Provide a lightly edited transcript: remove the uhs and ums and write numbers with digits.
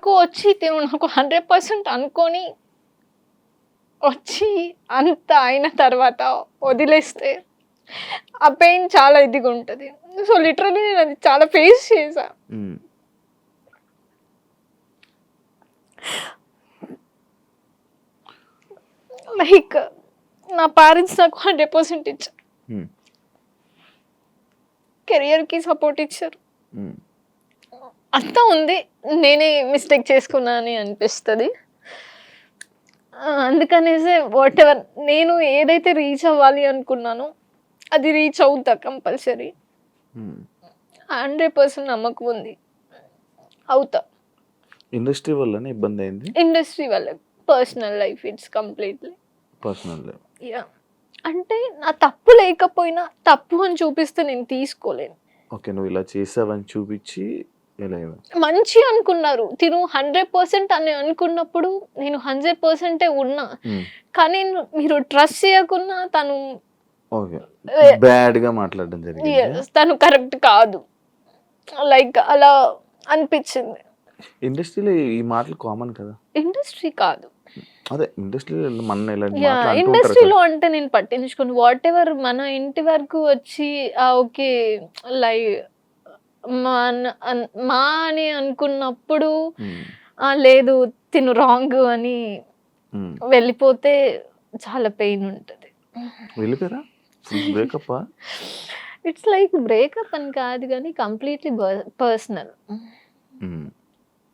నాకు వచ్చి తిను నాకు 100% అనుకోని వచ్చి అంత అయిన తర్వాత వదిలేస్తే ఆ పెయిన్ చాలా ఇదిగా ఉంటది. సో లిటరల్లీ నేను అది చాలా ఫేస్ చేశా. ఉమ్. లైక్ నా పేరెంట్స్ నాకు 100% ఇచ్చారు. ఉమ్. కెరియర్‌కి సపోర్ట్ ఇచ్చారు. ఉమ్. అంతా ఉంది. నేనే మిస్టేక్ చేసుకున్నా అని అనిపిస్తది. అందుకనేసే వాటెవర్ నేను ఏదైతే రీచ్ అవ్వాలి అనుకున్నానో అది రీచ్ అవుతా కంపల్సరీ. ఉమ్. 100% నమ్మకం ఉంది. అవుతా. ఇండస్ట్రీ వల్లనే ఇబ్బంది అయింది. ఇండస్ట్రీ వల్ల personal life it's completely. Personal. Yeah! అంటే నా తప్పు లేకపోయినా తప్పు అని చూపిస్తే నేను తీసుకోలేను. ఓకే, నువ్వు ఇలా చేసావని చూపించి ఇలా మంచి అనుకున్నారు. తిను 100% అని అనుకున్నప్పుడు నేను 100% ఉన్నా. కానీ మీరు ట్రస్ట్ చేయకున్నా తను ఓకే బ్యాడ్గా మాట్లాడడం జరిగింది. తను కరెక్ట్ కాదు. లైక్ అలా అనిపించింది. ఇండస్ట్రీలో ఈ మాటలు కామన్ కదా. ఇండస్ట్రీ కాదు. అదే ఇండస్ట్రీలో మన ఇలాంటి యాహ్! మాటలు అంటూ ఉంటారు ఇండస్ట్రీలో కదా. అంటే నేను పట్టించుకోను. వాటెవర్ మన ఇంటి వరకు వచ్చి ఓకే. లై మా అని అనుకున్నప్పుడు లేదు తిను రాంగ్ అని వెళ్ళిపోతే చాలా పెయిన్ ఉంటది. వెళ్ళిపోయారా? బ్రేకప్పా? ఇట్స్ లైక్ బ్రేకప్ అని కాదు గానీ కంప్లీట్‌లీ పర్సనల్.